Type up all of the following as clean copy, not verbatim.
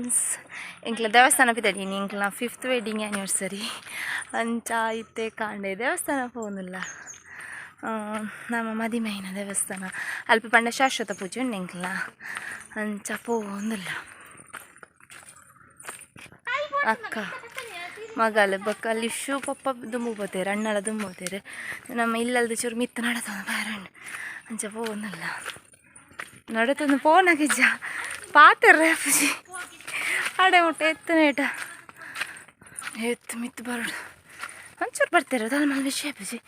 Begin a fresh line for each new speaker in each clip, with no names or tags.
Friends ಇಂಕ್ಲ ದೇವಸ್ಥಾನ ಪಿದಡೀನಿ ಇಂಕ್ಲ 5th wedding anniversary ಅಂಚ ಇತ್ತೆ ಕಾಂಡೆ ದೇವಸ್ಥಾನ ಪೋನಿಲ್ಲ ನಮ್ಮ ಮದಿಮೆಯಿನ ದೇವಸ್ಥಾನ ಅಲ್ಪ ಪಂಡ ಶಾಶ್ವತ ಪೂಜೆ ಉಂಡು ಇಂಕ್ಲ ಅಂಚ ಪೋನಿಲ್ಲ ಅಕ್ಕ ಮಗಲು ಬೊಕ್ಕ ಲಿಶು ಪಪ್ಪ ದುಂಬು ಪೋತೇರು ಅಣ್ಣಲ ದುಂಬು ಪೋತೇರು ನಮ್ಮ ಇಲ್ಲಲ್ದು ಚೂರು ಮಿತ್ತು ನಡತಂದು ಬಾರಂಡು ಅಂಚ ಪೋನಿಲ್ಲ ನಡತಂದು ಪೋನಾಗಿಜ್ಜ ಪಾತಿರ್ರೆ ಅಪ್ಪಜಿ ಆಡೆ ಮುಟ್ಟೆ ಎತ್ತನೇಟ ಎತ್ತು ಮಿತ್ತು ಬರೋಡು ಒಂಚೂರು ಬರ್ತಾರೆ ಅದಲ್ಲ ಮಲ್ ವಿಷಯ ಅಪ್ಪಜಿ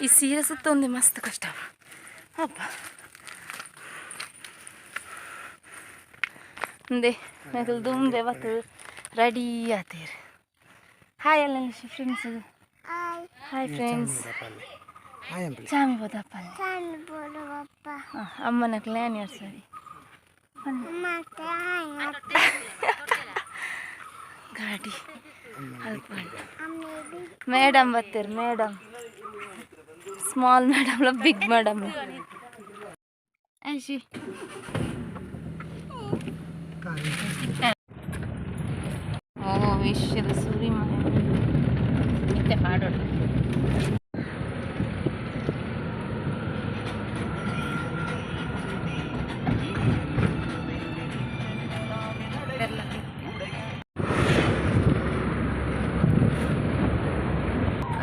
ಈ ಸೀರೆ ಸುತ್ತ ಒಂದೇ ಮಸ್ತ್ ಕಷ್ಟ ಅಪ್ಪ ಒಂದೇ ಮಗಲ್ ದುಮ್ದೆ ಬತ್ತು ರೆಡಿ ಆತೀರಿ ಹಾಯ್ ಅಲ್ಲ ಫ್ರೆಂಡ್ಸ್ ಹಾಯ್ ಫ್ರೆಂಡ್ಸ್ ಚಾಮಿ ಬೋದಪ್ಪ ಅಮ್ಮನ ಆ್ಯನಿವರ್ಸರಿ ಗಾಡಿ ಅಲ್ಪ ಮೇಡಮ್ ಬರ್ತೀರಿ ಮೇಡಮ್ ಸ್ಮಾಲ್ ಮೇಡಮ್ಲ ಬಿಗ್ ಮೇಡಮ್ ಐಶಿ ಓ ವಿಶ್ವದ ಸೂರಿ ಮತ್ತೆ ಹಾಡೋಣ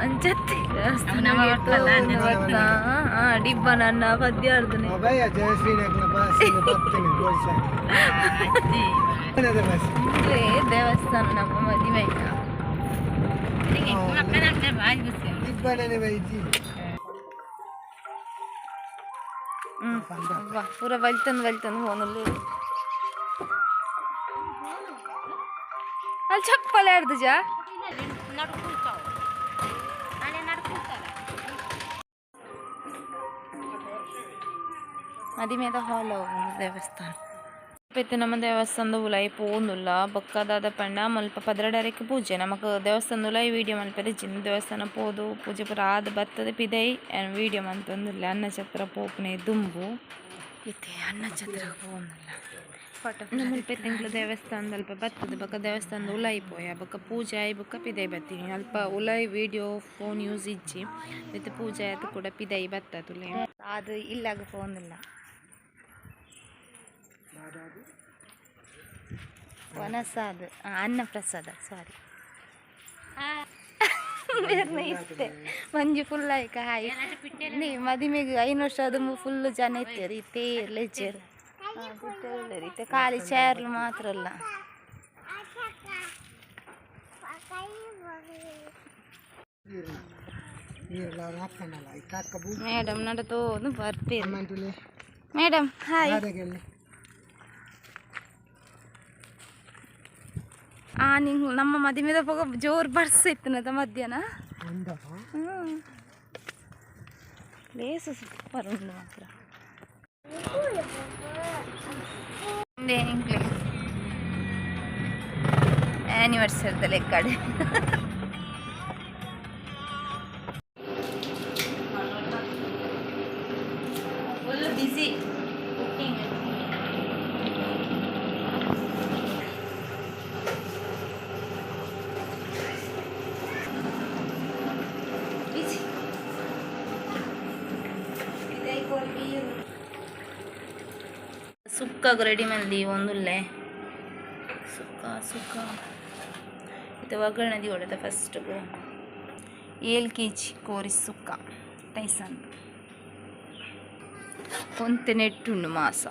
ಅಂಜತ್ತಿ ಡಿಬ್ಬ ನನ್ನ ಪದ್ಯ ಆಡ್ತಾನೆ ದೇವಸ್ಥಾನ ನಮ್ಮ ಮದುವೆ ಪೂರ ವಲ್ತಂದು ಹೋನಲ್ಲಿ ಅಲ್ಲಿ ಚಪ್ಪಲ್ ಯಾರ್ದು ಜಾ ಮದಿಮೇದ ಹಾಲ್ ದೇವಸ್ಥಾನ ಇಪ್ಪತ್ತು ನಮ್ಮ ದೇವಸ್ಥಾನದ ಉಲಾಯಿ ಪೋನುಲ್ಲ ಬೊಕ್ಕದಾದ ಪಂಡ ಮಲ್ಪ ಪದ್ರಡರಕ್ಕೆ ಪೂಜೆ ನಮಕ್ ದೇವಸ್ಥಾನದ ಉಲಾಯಿ ವೀಡಿಯೋ ಮಲ್ಪರೆ ಜಿನ್ ದೇವಸ್ಥಾನ ಪೋದು ಪೂಜೆ ಪುರ ಆದ ಬರ್ತದೆ ಪಿದೈ ವೀಡಿಯೋ ಮಂತಂದಿಲ್ಲ ಅನ್ನ ಛತ್ರ ಪೋಪನೆ ದುಂಬು ಇತ್ತೆ ಅನ್ನ ಛತ್ರ ಪೋನುಲ್ಲ ನಮ್ಮಲ್ಪ ತಿಂಗಳ ದೇವಸ್ಥಾನದ ಅಲ್ಪ ಬರ್ತದೆ ಬೊಕ್ಕ ದೇವಸ್ಥಾನದ ಉಲಾಯಿ ಪೋಯ ಬೊಕ್ಕ ಪೂಜೆ ಆಯ್ ಬೊಕ್ಕ ಪಿದೈ ಬತ್ತೀನಿ ಅಲ್ಪ ಉಲಾಯಿ ವೀಡಿಯೋ ಫೋನ್ ಯೂಸ್ ಇಜ್ಜಿ ಮತ್ತು ಪೂಜೆ ಆಯ್ತು ಕೂಡ ಪಿದೈ ಬರ್ತದೆ ಅದು ಇಲ್ಲಾಗ ಪೋನಿಲ್ಲ ವನಸಾದ ಅನ್ನ ಪ್ರಸಾದ ಸಾರಿ ಇಷ್ಟೇ ಮಂಜು ಫುಲ್ ಆಯ್ಕ ಹಾಯ್ ನೀ ಮದಿಮೆಗೆ 5 ವರ್ಷ ಅದು ಫುಲ್ ಜನ ಇರ್ತೀರಿ ತೇರ್ ಲೆಜ್ಜರ್ ಇತ್ತೆ ಖಾಲಿ ಚೇರ್ಲು ಮಾತ್ರ ಅಲ್ಲ ಮೇಡಮ್ ನಡತೋದು ಬರ್ತೀರಿ ಮೇಡಮ್ ಹಾಯ್ ನಿಂಗೆ ನಮ್ಮ ಮದುವೆದ ಹೋಗ ಜೋರು ಬರ್ಸಿತ್ತು ಮಧ್ಯಾಹ್ನ ಪ್ಲೇಸ್ ಸೂಪರ್ ಉಂಟು ಮಾತ್ರ ಆ್ಯನಿವರ್ಸರಿದಲ್ಲಿ ಕಡೆ ಫುಲ್ ಬಿಸಿ ಕುಕ್ಕಿಂಗ್ ಸುಕ್ಕಾಗ ರೆಡಿ ಮಂದಿ ಒಂದುಲ್ಲೆ ಸುಕ್ಕ ಇದು ಒಗ್ಗರಣೆ ಹೊಡೆದ ಫಸ್ಟ್ ಏಲ್ಕೆಜಿ ಕೋರಿ ಸುಕ್ಕ ಟೈಸನ್ ಒಂತೆ ನೆಟ್ಟುಂಡು ಮಾಸ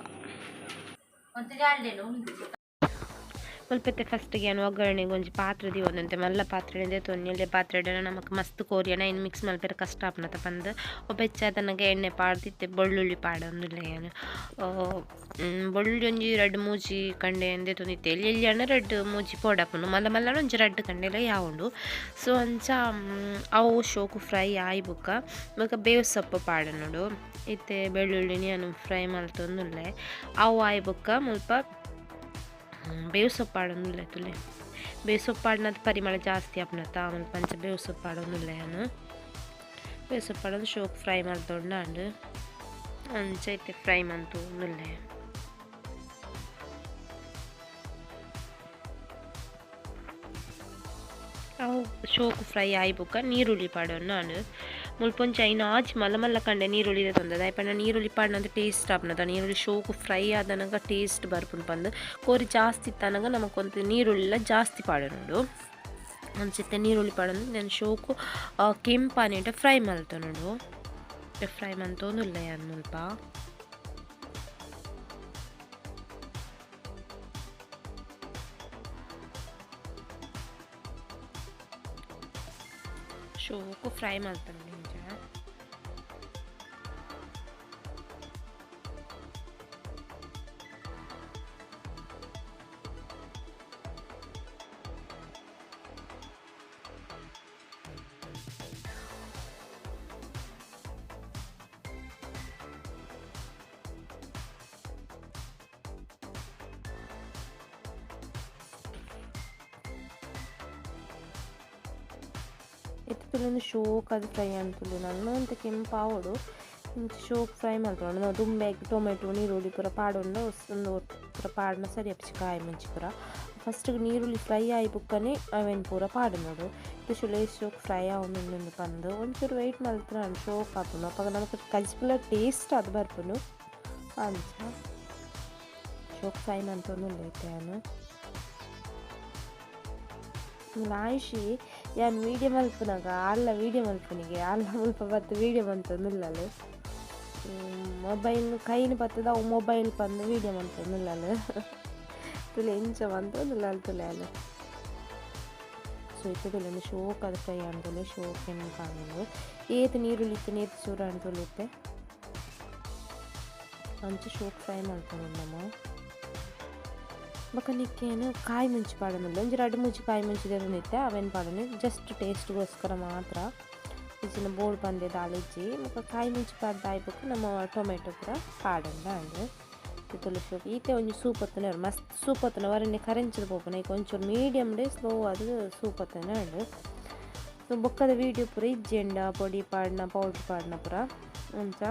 ಸ್ವಲ್ಪ ಫಸ್ಟಿಗೆ ಏನು ಒಗ್ಗರಣೆಗೆ ಒಂಜಿ ಪಾತ್ರೆ ದಿವೊಂದಂತೆ ಮಲ್ಲ ಪಾತ್ರೆ ತೊನ್ನೆಲ್ಲೆ ಪಾತ್ರೆ ನಮಕ್ ಮಸ್ತ್ ಕೋರಿಯನ ಇನ್ನು ಮಿಕ್ಸ್ ಮಲ್ಪೆರೆ ಕಷ್ಟ ಆಪನತ ಪಂದು ಒಬ್ಬ ಹೆಚ್ಚಾದನಗೆ ಎಣ್ಣೆ ಪಾಡ್ದಿತ್ತೆ ಬೆಳ್ಳುಳ್ಳಿ ಪಾಡೊಂದುಲ್ಲ ಏನು ಬೆಳ್ಳುಳ್ಳಿ ಒಂಜಿ 2-3 ಕಂಡೆ ಎಂದೆ ತೊಂದಿತ್ತೆ ಎಲ್ಲಿ ಅಣ್ಣ 2-3 ಪೋಡಪ್ಪನು ಮಲ್ಲ ಒಂಜಿ 2 ಕಂಡೆಲ್ಲ ಯಾವುಂಡು ಸೊ ಅಂಚ ಅವು ಶೋಕು ಫ್ರೈ ಆಯ್ ಬೊಕ್ಕ ಬೇವು ಸೊಪ್ಪು ಪಾಡನೋಡು ಇತ್ತೆ ಬೆಳ್ಳುಳ್ಳಿ ನಾನು ಫ್ರೈ ಮಲ್ತೊಂದುಲ್ಲೆ ಅವು ಆಯ್ ಬೊಕ್ಕ ಮುಲ್ಪ ಬೇವು ಸೊಪ್ಪಾಡೊಂದುಲ್ಲ ತುಲೆ ಬೇವು ಸೊಪ್ಪಾಡಿನದು ಪರಿಮಳ ಜಾಸ್ತಿ ಆಪನತ್ತ ಆಮೇಲೆ ಪಂಚ ಬೇವು ಸೊಪ್ಪಾಡೊಂದುಲ್ಲ ನಾನು ಬೇವು ಸೊಪ್ಪಾಡೋದು ಶೋಕ್ ಫ್ರೈ ಮಾಡ್ತೊಂಡು ಅಂಚೈತೆ ಫ್ರೈ ಮಂತು ಒಂದುಲ್ಲೆ ಅವು ಶೋಕು ಫ್ರೈ ಆಯ್ಬುಕ್ಕ ನೀರುಳ್ಳಿ ಪಾಡೋನು ನಾನು ಮುಲ್ಪೊಂಚ ಐನು ಆಚಿ ಮಲ್ಲ ಮಲ್ಲ ಕಂಡೆ ನೀರುಳ್ಳಿ ತೊಂದದ ಆಯ್ಪಣ್ಣ ನೀರುಳ್ಳಿ ಪಾಡಿನಂತ ಟೇಸ್ಟ್ ಆಪ್ನದ ನೀರುಳ್ಳಿ ಶೋಕು ಫ್ರೈ ಆದನಗ ಟೇಸ್ಟ್ ಬರ್ಪುಂಡು ಬಂದು ಕೋರಿ ಜಾಸ್ತಿ ಇತ್ತನಗ ನಮಕೊಂದು ನೀರುಳ್ಳಿ ಜಾಸ್ತಿ ಪಾಡೋನು ಅನ್ಸುತ್ತೆ ನೀರುಳ್ಳಿ ಪಾಡೋದು ನಾನು ಶೋಕು ಕೆಂಪಾನಿಟ ಫ್ರೈ ಮಲ್ತೊನಡು ಫ್ರೈ ಮಂತೊಂದುಲ್ಲ ಯಾನು ಮುಲ್ಪ ಶೋಕು ಫ್ರೈ ಮಾಡ್ತಾನೆ ನಿಂಜ ಎತ್ತುಲೊಂದು ಶೋಕ್ ಅದು ಫ್ರೈ ಅಂತುಲು ನಾನು ಅಂತ ಕೆಂಪಾವಡು ಇಂಚ ಶೋಕ್ ಫ್ರೈ ಮಾಡ್ಕೊಂಡು ನಾವು ದುಂಬೆ ಟೊಮೆಟೊ ನೀರುಳ್ಳಿ ಪೂರ ಪಾಡೊಂಡು ಒಂದು ಪೂರ ಪಾಡನ ಸರಿ ಅಪ್ಸಿ ಕಾಯಿ ಮುಂಚಿ ಪೂರ ಫಸ್ಟ್ ನೀರುಳ್ಳಿ ಫ್ರೈ ಆಯಿ ಬುಕ್ಕನೆ ಅವೇನು ಪೂರ ಪಾಡು ನೋಡು ಇದು ಲೇಸ್ ಶೋಕ್ ಫ್ರೈ ಆವೊಂದು ಬಂದು ಒಂಚೂರು ವೆಯ್ಟ್ ಮಾಡ್ತಾರೆ ನಾನು ಶೋಕ್ ಹಾಕೋನು ಅಪ್ಪ ನಮಗೆ ಕಜ್ಪುಲ ಟೇಸ್ಟ್ ಅದು ಬರ್ಪುನು ಅಂಚ ಶೋಕ್ ಫ್ರೈ ಮಂತೊಂದು ಐತೆ ನಾನು ಲಾಯಿಸಿ ಯಾನು ವೀಡಿಯೋ ಮಲ್ಪನಾಗ ಅಲ್ಲ ವೀಡಿಯೋ ಮಲ್ಪನಿಗೆ ಅಲ್ಲ ಮುಲ್ಪ ಬತ್ತು ವೀಡಿಯೋ ಬಂತಂದಿಲ್ಲಲು ಮೊಬೈಲ್ ಕೈನು ಬರ್ತದ ಅವು ಮೊಬೈಲ್ ಬಂದು ವೀಡಿಯೋ ಮಂತಂದಿಲ್ಲಲು ತುಲೆ ಇಂಚ ಬಂತಂದಿಲ್ಲ ತುಲೆ ಅಲ್ಲ ಸೊ ಇತ್ತದಲ್ಲ ಶೋಕ್ ಅದು ಫ್ರೈ ಅಂತಲೇ ಶೋಕ್ ಏನು ಕಾಣಲು ಏತು ನೀರುಳ್ಳಿ ಇತ್ತು ನೇತು ಚೂರ ಅಂತಲಿತ್ತೆ ಅಂಚ ಶೋಕ್ ಫ್ರೈ ಮಾಡ್ಕೊಂಡು ನಮ್ಮ ಬಕ್ಕ ನಿಕ್ಕೇನು ಕಾಯಿ ಮುಂಚಿ ಪಾಡೋನಿಲ್ಲ ಒಂದು ಎರಡು ಮುಂಚಿ ಕಾಯಿ ಮುಂಚಿದೇನು ನಿತ್ತೆ ಅವೇನು ಪಾಡೋನಿ ಜಸ್ಟ್ ಟೇಸ್ಟ್ಗೋಸ್ಕರ ಮಾತ್ರ ಇಚ್ಚಿನ ಬೋರ್ಡ್ ಬಂದೆ ದಾಳಿಜ್ಜಿ ಮತ್ತು ಕಾಯಿ ಮುಂಚಿ ಪಾಡ್ದು ಆಯ್ಬೇಕು ನಮ್ಮ ಟೊಮೆಟೊ ಪೂರ ಪಾಡಂದ ಅಂದರೆ ತುಳಸಿ ಈತೆ ಒಂದು ಸೂಪ್ ಹೊತ್ತನೇ ಮಸ್ತ್ ಸೂಪ್ ಹೊತ್ತನ ವರನ್ನೇ ಕರೆಂಚಿದ ಪೋಪನ ಈಗ ಒಂಚೂರು ಮೀಡಿಯಮ್ ಡೇ ಸ್ಲೋ ಅದು ಸೂಪ್ ಹೊತ್ತನೇ ಅಂಡು ಸೊ ಬೊಕ್ಕದ ವೀಡಿಯೋ ಪೂರ ಇಜ್ಜೆಂಡ ಪೊಡಿ ಪಾಡ್ನ ಪೌಡ್ರ್ ಪಾಡ್ನ ಪೂರ ಅಂಚ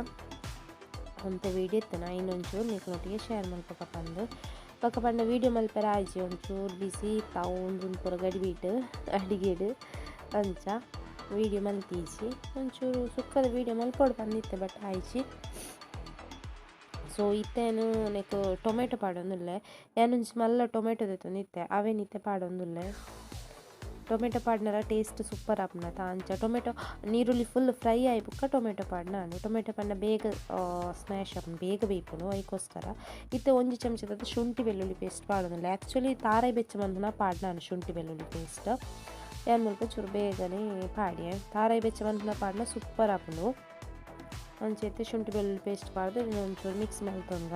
ಅಂತ ವೀಡಿಯೋ ಇತ್ತನ ಇನ್ನೊಂಚೂರು ನಿಕ್ನೊಟ್ಟಿಗೆ ಶೇರ್ ಮಾಡ್ಬೇಕಪ್ಪ ಅಂದು ಪಕ್ಕ ಪಂಡ ವೀಡಿಯೋ ಮಲ್ಪರ ಆಯ್ಚಿ ಒಂಚೂರು ಬಿಸಿ ತಾವು ಒಂದು ಪೂರ ಗಡಿಬಿಟ್ಟು ಅಡಿಗೆಡು ಅಂಚ ವೀಡಿಯೋ ಮಲ್ತೀಸಿ ಒಂಚೂರು ಸುಕ್ಕದ ವೀಡಿಯೋ ಮಲ್ಪೊಡು ಬಂದಿತ್ತೆ ಬಟ್ ಆಯ್ಚಿ ಸೊ ಇತ್ತೇನು ನೆಕ್ ಟೊಮೆಟೊ ಪಾಡೊಂದುಲ್ಲೆ ಏನೊಂಚು ಮಲ್ಲ ಟೊಮೆಟೊ ತೆತ್ತೊಂದಿತ್ತೆ ಅವೇನಿತ್ತೆ ಪಾಡೊಂದುಲ್ಲೆ ಟೊಮೆಟೊ ಪಾಡ್ನರ ಟೇಸ್ಟ್ ಸೂಪರ್ ಆಪ್ನತ ಅಂಚ ಟೊಮೆಟೊ ನೀರುಳ್ಳಿ ಫುಲ್ ಫ್ರೈ ಆಯ್ಬುಕ್ಕ ಟೊಮೆಟೊ ಪಾಡ್ನ ನಾನು ಟೊಮೆಟೊ ಪಾಡ್ನ ಬೇಗ ಸ್ಮ್ಯಾಶ್ ಆಪುಂಡು ಬೇಗ ಬೇಯ್ಪುನು ಅದಕ್ಕೋಸ್ಕರ ಇತ್ತೆ ಒಂಜಿ ಚಮಚದ ಶುಂಠಿ ಬೆಳ್ಳುಳ್ಳಿ ಪೇಸ್ಟ್ ಪಾಡೋದಿಲ್ಲ ಆ್ಯಕ್ಚುಲಿ ತಾರಾಯಿ ಬೆಚ್ಚ ಬಂದನ ಪಾಡ್ನ ನಾನು ಶುಂಠಿ ಬೆಳ್ಳುಳ್ಳಿ ಪೇಸ್ಟ್ ಏನು ಮುಲ್ಪ ಚೂರು ಬೇಗನೆ ಪಾಡಿ ತಾರಾಯಿ ಬೆಚ್ಚ ಬಂದನ ಪಾಡ್ನ ಸೂಪರ್ ಆಪುಂಡು ಅಂಚೈತೆ ಶುಂಠಿ ಬೆಳ್ಳುಳ್ಳಿ ಪೇಸ್ಟ್ ಪಾಡ್ದು ಒಂಚೂರು ಮಿಕ್ಸ್ ಮಲ್ತೊಂಗ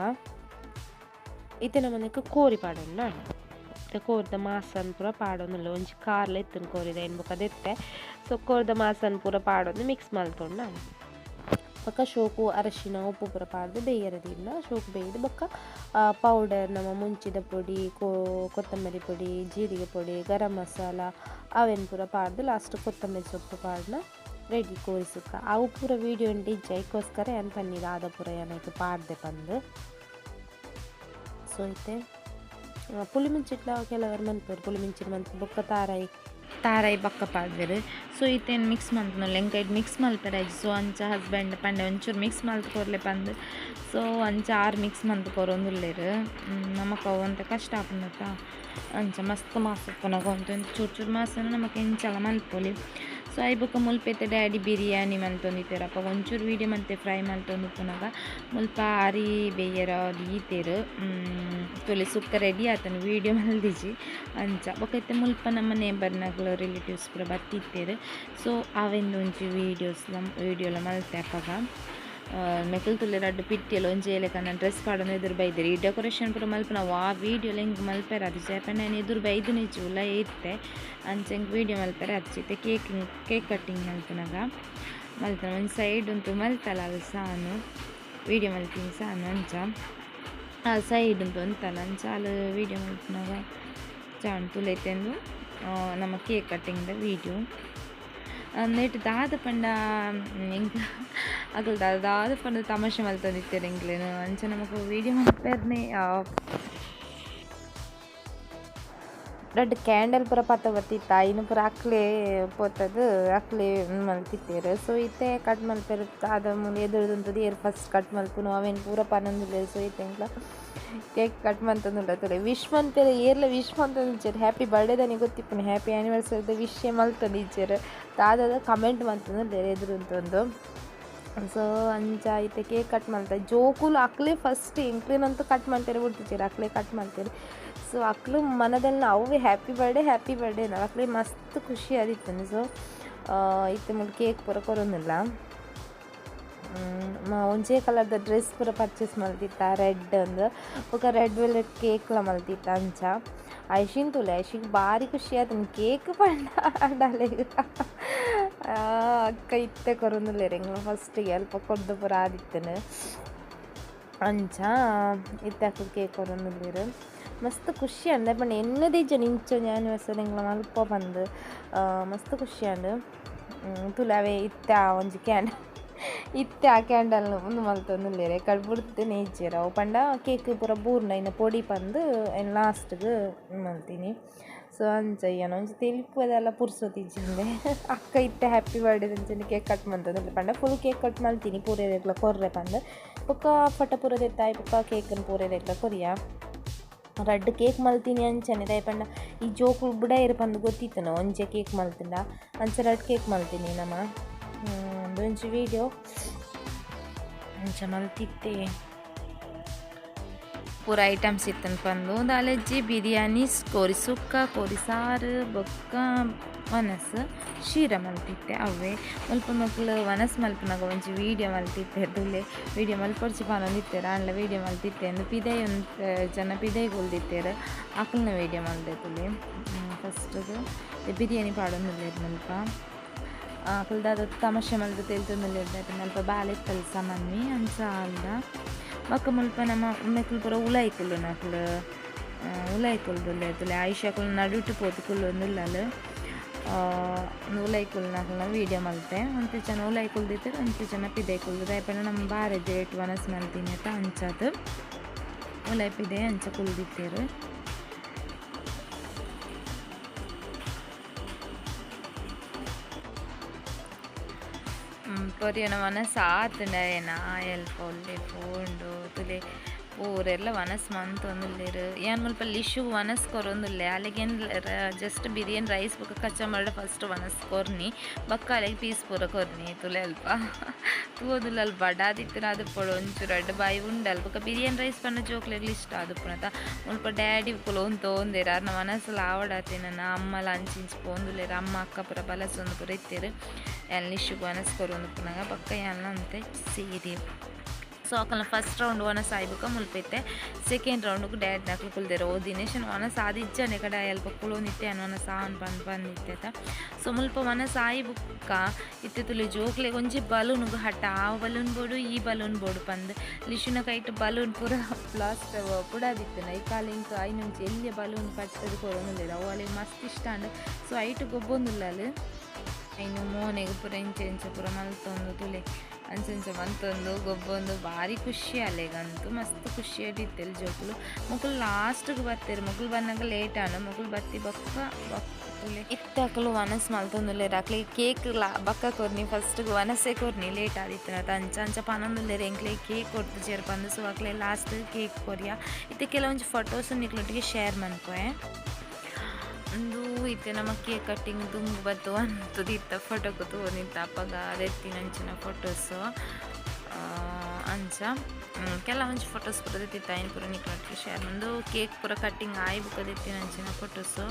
ಇತ್ತೆ ನಮ್ಮನೆಗೆ ಕೋರಿ ಪಾಡೋಣ ನಾನು ಕೋರಿದ ಮಾಸನ್ ಪೂರ ಪಾಡೋನಿಲ್ಲ ಒಂಜಿ ಕಾರ್ಲ ಎತ್ತನ ಕೋರಿದ ಏನು ಅದೆತ್ತೆ ಸೊ ಕೋರಿದ ಮಾಸನ್ ಪೂರ ಪಾಡೋದು ಮಿಕ್ಸ್ ಮಲ್ತೊಂಡು ನಾನು ಬೊಕ್ಕ ಶೋಕು ಅರಶಿನ ಉಪ್ಪು ಪೂರ ಪಾಡ್ದು ಬೇಯರದಿಲ್ಲ ಶೋಕು ಬೇಯ್ದು ಬೊಕ್ಕ ಪೌಡರ್ ನಮ್ಮ ಮುಂಚಿದ ಪೊಡಿ ಕೊತ್ತಂಬರಿ ಪೊಡಿ ಜೀರಿಗೆ ಪೊಡಿ ಗರಂ ಮಸಾಲ ಅವೇನು ಪೂರ ಪಾಡ್ದು ಲಾಸ್ಟ್ ಕೊತ್ತಂಬರಿ ಸೊಪ್ಪು ಪಾಡ್ನ ರೆಡಿ ಕೋರಿಸುಕ್ಕ ಅವು ಪೂರ ವೀಡಿಯೋ ಉಂಟು ಇಜ್ಜೈಕೋಸ್ಕರ ಏನು ಪನ್ನೀರ್ ಆದ ಪೂರ ಏನಾಯ್ತು ಪಾಡ್ದೆ ಬಂದು ಸೊ ಐತೆ ಪುಳಿ ಮುಂಚಿಟ್ಲ ಕೆಲವರು ಮನ್ಪರು ಪುಳಿ ಮುಂಚಿನ ಮಂತ್ ಬೊಕ್ಕ ತಾರಾಯಿ ಬಕ್ಕ ಪಾಡ್ವೆರು ಸೊ ಇತ್ತೇನು ಮಿಕ್ಸ್ ಮಂತ್ನಲ್ಲ ಎಂಕೈಡ್ ಮಿಕ್ಸ್ ಮಲ್ಪರೆ ಸೊ ಅಂಚ ಹಸ್ಬೆಂಡ್ ಪಂಡೆ ಒಂಚೂರು ಮಿಕ್ಸ್ ಮಲ್ತ್ ಕೊರ್ಲೆ ಬಂದು ಸೊ ಅಂಚ ಆರು ಮಿಕ್ಸ್ ಮಂತ್ ಕೊರೊಂದುಲ್ಲೇರು ನಮಕ್ ಅವು ಅಂತ ಕಷ್ಟ ಆಪುನತ ಅಂಚ ಮಸ್ತ್ ಮಾಸ ಉಪ್ಪುನಗ ಒಂದು ಚೂರು ಚೂರು ಮಾಸನ ನಮಕ್ ಎಂಚಲ ಮಲ್ಪೊಲಿ ಸೊ ಐ ಬೊಕ್ಕ ಮುಲ್ಪೈತೆ ಡ್ಯಾಡಿ ಬಿರಿಯಾನಿ ಮಲ್ತೊಂದಿತ್ತೇರಪ್ಪ ಒಂಚೂರು ವೀಡಿಯೋ ಮಂತೆ ಫ್ರೈ ಮಲ್ತೊಂದು ಪುನಗ ಮುಲ್ಪ ಆರಿ ಬೇಯರ ಈತೇರು ತೊಲೆ ಸುಕ್ಕ ರೆಡಿ ಆತನು ವೀಡಿಯೋ ಮಲ್ದಿಜಿ ಅಂಚ ಬೊಕೈತೆ ಮುಲ್ಪ ನಮ್ಮ ನೇಬರ್ನಾಗ್ಲು ರಿಲೇಟಿವ್ಸ್ ಪೂರ ಬತ್ತಿತ್ತೇರು ಸೊ ಅವೆಂದು ಒಂಚಿ ವೀಡಿಯೋಲ ಮಲ್ತೆ ಅಪ್ಪಗ ಮೆಕಲ್ ತುಲೆ ರಡ್ಡು ಪಿಟ್ಟಿಯಲ್ಲ ಒಂಜಿ ಏಲೆಕನ್ನ ಡ್ರೆಸ್ ಪಾಡೋನು ಎದುರು ಬೈದಿರಿ ಈ ಡೆಕೋರೇಷನ್ ಪೂರ ಮಲ್ಪ ನಾವು ಆ ವೀಡಿಯೋಲ ಹೆಂಗೆ ಮಲ್ಪೆರ ಅದು ಜಪಣ್ಣ ನಾನು ಎದುರು ಬೈದು ನಿಜುಲ್ಲ ಇತ್ತೆ ಅಂಚೆ ಹೆಂಗೆ ವೀಡಿಯೋ ಮಲ್ಪೆರ ಹಚ್ಚಿತ್ತೆ ಕೇಕ್ ಕಟ್ಟಿಂಗ್ ಮಲ್ಪನಾಗ ಮಲ್ತಾನೆ ಒಂದು ಸೈಡ್ ಉಂಟು ಮಲ್ತಲ್ಲ ಅದು ಸಾನು ವೀಡಿಯೋ ಮಲ್ತೀನಿ ಸಾನು ಅಂಚ ಆ ಸೈಡ್ ಉಂಟು ಅಂತಲ್ಲ ಅಂಚ ಅಲ್ಲಿ ವೀಡಿಯೋ ಮಲ್ಪನಾಗ ಚಾಣ್ ತುಲೈತೆಂದು ನಮ್ಮ ಕೇಕ್ ಕಟ್ಟಿಂಗ್ದ ವೀಡಿಯೋ ನೆಟ್ ದಾದ ಪಂಡ ಹೆಂಗೆ ಆಗಲ್ ದಾದ ಪಂಡ ತಮಾಷೆ ಮಲ್ತೊಂದಿತ್ತೇರು ಹೆಂಗ್ಲೇನು ಅಂಚ ನಮಗೆ ವೀಡಿಯೋ ಮಲ್ಪೇರ್ನೆ ರೆಡ್ ಕ್ಯಾಂಡಲ್ ಪೂರ ಪತ್ತ ಬರ್ತಿತ್ತ ಇನ್ನು ಪೂರ ಅಕ್ಲೆ ಪೋತದು ಅಕ್ಲೆ ಮಲ್ತಿತ್ತೇರು. ಸೊ ಇತ್ತೆ ಕಟ್ ಮಲ್ಪೆರು ಆದ ಮುಂದೆ ಎದುರುದಂತದ್ದು ಏರು ಫಸ್ಟ್ ಕಟ್ ಮಲ್ಪುನು ಅವೇನು ಪೂರ ಪನ್ನೊಂದಿಲ್ಲ. ಸೊ ಇತ್ತೆಂಕ್ಲ ಕೇಕ್ ಕಟ್ ಮಂತಂದುಲ್ಲ ತೊಲೆ ವಿಶ್ ಮನ್ಪೆರು ಏರ್ಲ ವಿಶ್ ಮಂತಂದಿಚ್ಚೇರು. ಹ್ಯಾಪಿ ಬರ್ಡೇದಾನಿ ಗೊತ್ತಿಪ್ಪುನು ಹ್ಯಾಪಿ ಆ್ಯನಿವರ್ಸರಿದ ವಿಶ್ಯ ಮಲ್ತಂದಿಚ್ಚೇರು ದಾದದ ಕಮೆಂಟ್ ಮಂತಂದು ಎದುರುಂತಂದು. ಸೊ ಅಂಚ ಐತೆ ಕೇಕ್ ಕಟ್ ಮಾಡ್ತಾರೆ ಜೋಕುಲು ಅಕ್ಲೆ ಫಸ್ಟ್ ಎಂಕ್ಲೇನಂತೂ ಕಟ್ ಮಾಡ್ತಾರೆ ಬಿಡ್ತಿಚ್ಚೇರು ಅಕ್ಲೆ ಕಟ್ ಮಾಡ್ತಾರೆ. ಸೊ ಅಕ್ಲು ಮನದಲ್ಲಿ ಅವೇ ಹ್ಯಾಪಿ ಬರ್ಡೇ ನಾವು ಅಕ್ಲೆ ಮಸ್ತ್ ಖುಷಿ ಆದಿತ್ತು. ಸೊ ಇತ್ತೆ ಮುಟ್ಟು ಕೇಕ್ ಪೂರ ಕೊರೊಂದಿಲ್ಲ ಒಂಚೆ ಕಲರ್ದ ಡ್ರೆಸ್ ಪೂರ ಪರ್ಚೇಸ್ ಮಲ್ತಿತ್ತ ರೆಡ್ ಅಂದು ಬೊಕ ರೆಡ್ ವೆಲ್ವೆಟ್ ಕೇಕ್ಲ ಮಲ್ತಿತ್ತ ಅಂಚ ಐಶಿನ್ ತುಲೆ ಐಶಿಗೆ ಭಾರಿ ಖುಷಿ ಆಯ್ತು ಕೇಕ್ ಪಂಡಾಲೆಗ್ ಅಕ್ಕ ಇತ್ತೆ ಕೊರೊಂದುಲ್ಲೇರು ಎಂಗ್ಲ ಫಸ್ಟಿಗೆ ಅಲ್ಪ ಕೊಡ್ದು ಪೂರ ಆದಿತ್ತನು ಅಂಚ ಇತ್ತೆ ಅಕ್ಕ ಕೇಕ್ ಕೊರೊಂದುಲ್ಲೇರು ಮಸ್ತ್ ಖುಷಿ ಅಂಡೆ ಪಂಡ ಎನ್ನದೀಜ ನಿಂಚ ಆ್ಯನಿವರ್ಸರಿ ಎಂಗ್ಲ ಮಲ್ಪ ಬಂದು ಮಸ್ತ್ ಖುಷಿ ಅಂಡು ತುಲೆ ಅವೇ ಇತ್ತೆ ಒಂಜಿ ಇತ್ತೆ ಆ ಕ್ಯಾಂಡಲ್ನ ಒಂದು ಮಲ್ತೊಂದುಲ್ಲೇರು ಎಕಡೆ ಬುಡ್ದು ನೇಜ್ಜೆರ್ ಅವು ಪಂಡ ಕೇಕ್ ಪೂರ ಬೂರ್ನ ಇನ್ನು ಪೊಡಿ ಪಂದು ಇನ್ನು ಲಾಸ್ಟ್ಗೆ ಮಲ್ತೀನಿ. ಸೊ ಅಂಚ ಏನು ಒಂಚ ತೆಲಿಪುದೆಲ್ಲ ಪುರ್ಸೊತ್ತಿಜ್ಜಿಂದೆ ಅಕ್ಕ ಇತ್ತೆ ಹ್ಯಾಪಿ ಬರ್ಡೇ ಅಂಚನೆ ಕೇಕ್ ಕಟ್ ಮಂತಂದು ಪಂಡ ಫುಲ್ ಕೇಕ್ ಕಟ್ ಮಲ್ತೀನಿ ಪೂರೆರೆಗ್ಲ ಕೊರ್ರೆ ಪಂದು ಬೊಕ್ಕ ಫಟ ಪೂರ ತೆತ್ತಾಯಿ ಬೊಕ್ಕ ಕೇಕನ್ನು ಪೂರೆರೆಗ್ಲ ಕೊರಿಯ ರೆಡ್ ಕೇಕ್ ಮಲ್ತೀನಿ ಅಂಚನೆ ದಯಪಂಡ ಈ ಜೋಕುಲು ಬುಡ ಇರು ಪಂದು ಗೊತ್ತಿತ್ತನು ಒಂಜೆ ಕೇಕ್ ಮಲ್ತಿಂದ ಅಂಚ ರೆಡ್ ಕೇಕ್ ಮಲ್ತೀನಿ ನಮ್ಮ ಒಂಚು ವೀಡಿಯೋ ಅಂಚ ಮಲ್ತಿತ್ತೆ ಪೂರ ಐಟಮ್ಸ್ ಇತ್ತನು ಪಂದು ದಾಲೆಜ್ಜಿ ಬಿರಿಯಾನಿ ಕೋರಿ ಸುಕ್ಕ ಕೋರಿ ಸಾರು ಬೊಕ್ಕ ವನಸ್ ಶೀರ ಮಲ್ತಿತ್ತೆ ಅವೇ ಮುಲ್ಪ ಮಕ್ಕಳು ವನಸ್ ಮಲ್ಪನಾಗ ಒಂಚು ವೀಡಿಯೋ ಮಲ್ತಿತ್ತೆ ದುಲ್ಲೆ ವೀಡಿಯೋ ಮಲ್ಪೊಡ್ಚಿ ಪಾನೊಂದಿತ್ತೇರು ಆಂಡ್ಲ ವೀಡಿಯೋ ಮಲ್ತಿತ್ತೆ ಅಂದು ಪಿದೆ ಒಂದು ಜನ ಪಿದೆಗೆ ಹೊಲ್ದಿತ್ತೇರು ಆಕಲ್ನ ವೀಡಿಯೋ ಮಲ್ದೆ ತುಲೆ ಫಸ್ಟ್ಗೆ ಬಿರಿಯಾನಿ ಪಾಡೊಂದುಲ್ಲೇರು ಮುಲ್ಪ ಆಕಲ್ದಾದ ತಮಾಷೆ ಮಲ್ದು ತೆಲ್ತೊಂದುಲ್ಲೇರು ಮುಲ್ಪ ಬಾಳೆ ಕಲ್ಸ ಮಮ್ಮಿ ಅಂಚ ಅಲ್ದ ಬೊಕ್ಕ ಮುಲ್ಪ ನಮ್ಮ ಮೆಕ್ಕಲು ಪೂರ ಉಲಾಯ್ಕುಲ್ಲು ನಕ್ಲು ಉಲಾಯ್ಕುಲ್ದುಲ್ಲೇರು ತುಲೆ ಆಯಿಷಾಕುಲು ನಡುಟು ಪೋತು ಕುಲ್ಲೊಂದುಲ್ಲಲು ಉಲಾಯ್ಕುಲ್ ನಕ್ಲನ ವೀಡಿಯೋ ಮಲ್ತೆ ಒಂತೆ ಜನ ಉಲಾಯ್ಕುಲ್ದಿತ್ತು ಒಂತೆ ಜನ ಪಿದೆಕುಲ್ದು ದಯಪಂಡ ನಮ್ಮ ಬಾರೆ ಜೇಟ್ ವನಸ್ ಮಲ್ತೀನಿ ಅಂತ ಅಂಚದು ಉಲಾಯ್ ಪಿದೆ ಅಂಚ ಕುಲ್ದಿತ್ತೇರು. ಕೊರಿಯನ ವನಸ್ ಆತುಂಡಾಯನ ಎಲ್ಪ ಒಳ್ಳೆ ಪೋಂಡು ತುಲೆ ಊರೆಲ್ಲ ವನಸ್ ಮಂತೊಂದುಲ್ಲೇರು ಏನ್ ಮುಲ್ಪ ಲಿಶು ವನಸ್ ಕೊರೊಂದುಲ್ಲೆ ಅಲ್ಲಿಗೇನು ಜಸ್ಟ್ ಬಿರಿಯಾನಿ ರೈಸ್ ಬೊಕ್ಕ ಕಚ್ಚಾ ಮರಡ ಫಸ್ಟ್ ವನಸ್ ಕೊರ್ನಿ ಬೊಕ್ಕ ಅಲ್ಲಿಗೆ ಪೀಸ್ ಪೂರ ಕೊರ್ನಿ ತುಲೆ ಅಲ್ಪ ತೂದುಲ್ಲ ಅಲ್ಲಿ ಬಡಾದಿತ್ತಿನ ಅದು ಪೊಡು ಒಂಚೂರು ಅಡ್ಡ ಬಾಯಿ ಉಂಡಲ್ ಬೊಕ್ಕ ಬಿರಿಯಾನಿ ರೈಸ್ ಪಂಡ ಜೋಕ್ಲೆಗ್ಲಿ ಇಷ್ಟ ಅದು ಪುನತ ಮುಲ್ಪ ಡ್ಯಾಡಿ ಕುಲ ತೋಂದೇರು ಅರ್ನ ಮನಸ್ಸಲ್ಲಿ ಆವಡಾತೆ ನನ್ನ ಅಮ್ಮಲ ಅಂಚಿಂಚಿ ಪೋಂದುಲ್ಲೇರು ಅಮ್ಮ ಅಕ್ಕ ಪೂರ ಬಲಸೊಂದು ಪೂರ ಇತ್ತೇರು ಎಲ್ಲ ಲಿಶುಗೆ ವನಸ್ ಕೊರೊಂದು ಪುನಗ ಬೊಕ್ಕ ಎಲ್ಲ ಅಂತೆ ಸೀರಿ. ಸೊ ಅಕಲ್ನ ಫಸ್ಟ್ ರೌಂಡ್ ವನಸ್ ಆಯ್ಬುಕ್ಕ ಮುಲ್ಪೈತೆ ಸೆಕೆಂಡ್ ರೌಂಡ್ಗೆ ಡ್ಯಾಡ್ ನಕ್ಲು ಕುಲ್ದೇರು ಓ ದಿನೇಶ್ ವನಸ್ ಆದಿಜ್ಜನೆ ಕಡೆ ಅಲ್ಪ ಕುಲೋನಿತ್ತೆ ಅನ್ನ ವನಸ್ ಆನ್ ಬಂದಿತ್ತೆ. ಸೊ ಮುಲ್ಪ ವನಸ್ ಆಯ್ಬುಕ್ಕ ಇತ್ತೆ ತುಲೆ ಜೋಕ್ಲೆಗೆ ಒಂಜಿ ಬಲೂನ್ಗೆ ಹಟ್ಟ ಆ ಬಲೂನ್ ಬೋಡು ಈ ಬಲೂನ್ ಬೋಡು ಪಂದು ಲಿಶುನ ಕೈಟ್ ಬಲೂನ್ ಪೂರ ಲಾಸ್ಟ್ ಪುಡಾದಿತ್ತೇನೆ ಈ ಕಾಲಿಂಕ್ ಐನುಂಚಿ ಎಲ್ಲಿ ಬಲೂನ್ ಕಟ್ಟದು ಕೊರೊಂದುಲ್ಲೇರು ಅವು ಅಲ್ಲಿಗೆ ಮಸ್ತ್ ಇಷ್ಟ ಅಂಡು. ಸೊ ಐಟು ಗೊಬ್ಬೊಂದುಲ್ಲಲು ಇನ್ನು ಮೋನೆಗೆ ಪೂರ ಇಂಚ ಪೂರ ಮಲ್ತೊಂದು ತುಲೆ ಅಂಚೆ ಮಂತೊಂದು ಗೊಬ್ಬೊಂದು ಭಾರಿ ಖುಷಿ ಅಲ್ಲೆಗಂತೂ ಮಸ್ತ್ ಖುಷಿ ಆಡಿತ್ತೆಲ್ಲಿ ಜೋಕುಲು ಮಕ್ಕಳು ಲಾಸ್ಟ್ಗೆ ಬರ್ತಾರೆ ಮಕ್ಕಳು ಬಂದಾಗ ಲೇಟ್ ಆನು ಮಕ್ಕಳು ಬತ್ತಿ ಬೊಕ್ಕ ತುಲೆ ಇತ್ತಕಲು ವನಸ್ ಮಲ್ತೊಂದುಲ್ಲೇರು ಅಕ್ಲಿಗೆ ಕೇಕ್ ಬಕ್ಕ ಕೊರ್ನಿ ಫಸ್ಟ್ಗೆ ವನಸ್ಸೇ ಕೊರ್ನಿ ಲೇಟ್ ಆದಿತ್ತು ಅಂಚ ಪಾನೊಂದುಲ್ಲೇರು ಎಂಕ್ಲೆ ಕೇಕ್ ಕೊಡ್ತು ಚೇರ್ ಬಂದು. ಸೊ ಅಕ್ಲೆ ಲಾಸ್ಟ್ ಕೇಕ್ ಕೊರಿಯ ಇತ್ತೆ ಕೆಲವೊಂದು ಫೋಟೋಸು ನಿಕ್ಲೊಟ್ಟಿಗೆ ಶೇರ್ ಮನ್ಪೊಯೆ ಒಂದು ಇತ್ತೆ ನಮ್ಮ ಕೇಕ್ ಕಟ್ಟಿಂಗ್ ತುಂಬ ಬತ್ತು ಅಂತದಿತ್ತ ಫೋಟೋಕ್ಕೆ ತೋನಿತ್ತ ಅಪ್ಪಗ ಅದೆತ್ತಿ ನಂಚಿನ ಫೋಟೋಸು ಅಂಚ ಕೆಲವೊಂದು ಫೋಟೋಸ್ ಪೂರ ತೆತ್ತಿತ್ತ ಆಯ್ನು ಪೂರ ನಿಕ್ಲೊಟ್ಟಿಗೆ ಶೇರ್ ಒಂದು ಕೇಕ್ ಪೂರ ಕಟ್ಟಿಂಗ್ ಆಯ್ ಬುಕ್ಕದೆತ್ತಿ ನಂಚಿನ ಫೋಟೋಸು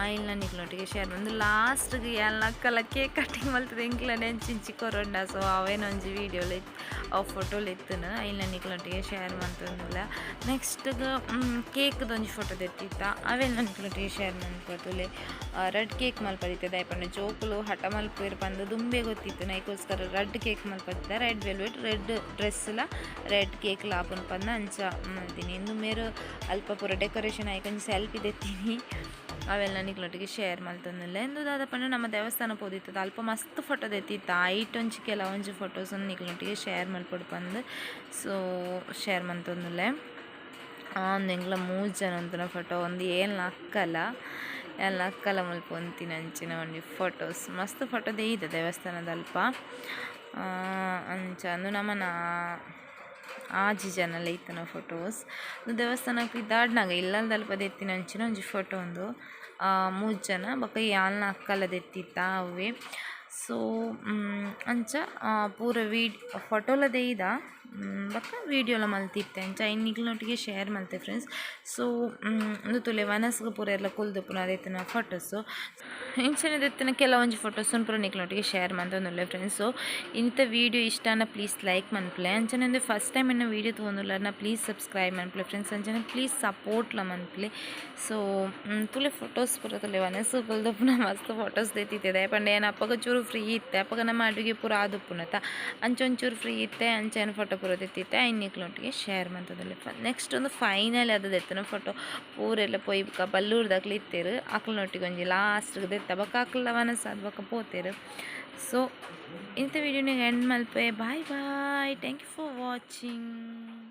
ಆಯಿಲ್ನ ನಿಕ್ಲೊಟ್ಟಿಗೆ ಶೇರ್ ಒಂದು ಲಾಸ್ಟ್ಗೆ ಎಲ್ಲ ಕಲ ಕೇಕ್ ಕಟ್ಟಿಂಗ್ ಮಲ್ತದೆ ಎಂಕ್ಲನೆ ಅಂಚಿಂಚಿ ಕೊರೊಂಡ. ಸೊ ಅವೇನೊಂಜಿ ವೀಡಿಯೋಲಿ ಆ ಫೋಟೋಲಿ ಇತ್ತನ ಆಯಿಲ್ನ ನಿಕ್ಲೊಟ್ಟಿಗೆ ಶೇರ್ ಮಾಡ್ತಂದಿಲ್ಲ. ನೆಕ್ಸ್ಟ್ಗೆ ಕೇಕ್ದೊಂಜಿ ಫೋಟೋ ತೆತ್ತಿತ್ತ ಅವೆಲ್ಲ ನಿಕ್ಲೊಟ್ಟಿಗೆ ಶೇರ್ ಮಾಡ್ಕೊತುಲೆ ರೆಡ್ ಕೇಕ್ ಮಲ್ಪದಿತ್ತೆ ದಯಪಂಡ ಜೋಕುಲು ಹಠ ಮಲ್ಪೇರು ಪಂದು ದುಂಬೆ ಗೊತ್ತಿತ್ತು ನೈಕೋಸ್ಕರ ರೆಡ್ ಕೇಕ್ ಮಲ್ಪದಿದ್ದ ರೆಡ್ ವೆಲ್ವೆಟ್ ರೆಡ್ ಡ್ರೆಸ್ಲ ರೆಡ್ ಕೇಕ್ ಲಾಪನ್ ಪಂದ ಅಂಚ ಮಾಡ್ತೀನಿ ಇಂದು ಮೇರು ಅಲ್ಪ ಪೂರ ಡೆಕೋರೇಷನ್ ಆಯ್ಕೊಂಚ ಸೆಲ್ಫಿ ತೆತ್ತೀನಿ ಅವೆಲ್ಲ ನಿಕ್ಲೊಟ್ಟಿಗೆ ಶೇರ್ ಮಲ್ತಂದಿಲ್ಲ ಎಂದು ದಾದಪಂಡ ನಮ್ಮ ದೇವಸ್ಥಾನ ಪೋದಿತ್ತದ ಅಲ್ಪ ಮಸ್ತ್ ಫೋಟೋ ತೆತ್ತಿತ್ತ ಐಟೊಂಚಿ ಕೆಲವೊಂಜಿ ಫೋಟೋಸನ್ನು ನಿಕ್ಲೊಟ್ಟಿಗೆ ಶೇರ್ ಮಲ್ಪಡು ಬಂದು. ಸೊ ಶೇರ್ ಮಲ್ತಂದಿಲ್ಲ
ಒಂದು ಎಂಗ್ಲ 3 ಜನ ಒಂತನ ಫೋಟೋ ಒಂದು ಏಳ್ನ ಅಕ್ಕಲ ಮುಲ್ಪ ಒಂತಿನ ಅಂಚಿನ ಒಂಜಿ ಫೋಟೋಸ್ ಮಸ್ತ್ ಫೋಟೋ ದೇಯ್ದ ದೇವಸ್ಥಾನದಲ್ಪ ಅಂಚ ಅಂದು ನಮನ ಆಜಿ ಜನಲ ಇತ್ತನ ಫೋಟೋಸ್ ದೇವಸ್ಥಾನಕ್ಕೆ ದಾಡ್ನಾಗ ಇಲ್ಲದಲ್ಪ ದೆತ್ತಿನ ಅಂಚಿನ ಒಂಜಿ ಫೋಟೋ ಒಂದು 3 ಜನ ಬೊಕ ಯಾಲ್ನ ಅಕ್ಕಲ ದೆತ್ತಿತ್ತ ಅವೇ ಸೊ ಅಂಚ ಪೂರ ಫೋಟೋಲ ದೇಯ್ದ ಬೊಕ ವೀಡಿಯೋಲ ಮಲ್ತಿತ್ತೆ ಅಂಚ ಇನ್ನಿಕ್ಲೊಟ್ಟಿಗೆ ಶೇರ್ ಮಲ್ತೆ ಫ್ರೆಂಡ್ಸ್ ಸೊ ಒಂದು ತುಲೆ ವನಸ್ಗೆ ಪೂರ ಎಲ್ಲ ಕುಲ್ದುಪ್ಪುನ ಅದೆತ್ತಿನ ಫೋಟೋಸು ಇಂಚನೆ ದೆತ್ತಿನ ಕೆಲವೊಂಜಿ ಫೋಟೋಸನ್ನು ಪೂರ ನಿಕ್ಲೊಟ್ಟಿಗೆ ಶೇರ್ ಮಂತೊಂದುಲ್ಲೆ ಫ್ರೆಂಡ್ಸ್ ಸೊ ಇಂಥ ವೀಡಿಯೋ ಇಷ್ಟನ ಪ್ಲೀಸ್ ಲೈಕ್ ಮನ್ಪುಲೆ ಅಂಚನೆ ಫಸ್ಟ್ ಟೈಮ್ ಇನ್ನು ವೀಡಿಯೋ ತೊಗೊಂದುಲ್ಲಾರನ ಪ್ಲೀಸ್ ಸಬ್ಸ್ಕ್ರೈಬ್ ಮನ್ಪುಲೆ ಫ್ರೆಂಡ್ಸ್ ಅಂಚನೆ ಪ್ಲೀಸ್ ಸಪೋರ್ಟ್ಲ ಮನ್ಪುಲೆ ಸೊ ತುಲೆ ಫೋಟೋಸ್ ಪೂರ ತುಲೆ ವನಸ್ಸು ಕುಲ್ದುಪ್ಪುನ ಮಸ್ತ್ ಫೋಟೋಸ್ ದೆತ್ತಿತ್ತಿದೆ ಪಂಡ ಏನು ಅಪ್ಪಗ ಚೂರು ಫ್ರೀ ಇತ್ತೆ ಅಪ್ಪಗ ನಮ್ಮ ಅಡುಗೆ ಪೂರ ಆದುಪ್ಪುನತ ಅಂಚೊಂಚೂರು ಫ್ರೀ ಇತ್ತೆ ಅಂಚೆನ ಫೋಟೋ ಪೂರ ದೆತ್ತಿತ್ತೆ ಐನಿಕ್ಲೊಟ್ಟಿಗೆ ಶೇರ್ ಮಂತದಲ್ಲಿ ನೆಕ್ಸ್ಟ್ ಒಂದು ಫೈನಲ್ ಅದು ದೆತ್ತನ ಫೋಟೋ ಪೂರೆಲ್ಲ ಪೊಯ್ ಬಲ್ಲೂರ್ದಾಗ್ಲಿ ಇತ್ತೇರು ಅಕ್ಲನೊಟ್ಟಿಗೆ ಒಂಜಿ ಲಾಸ್ಟ್ಗೆ ದೆತ್ತ ಬೊಕ ಅಕ್ಲ ವನಸ್ ಅದು ಬೊಕ ಪೋತೇರು ಸೊ ಇಂಥ ವಿಡಿಯೋನಿಗೆ ಎಂಡ್ ಮಲ್ಪೆ bye bye thank you for watching.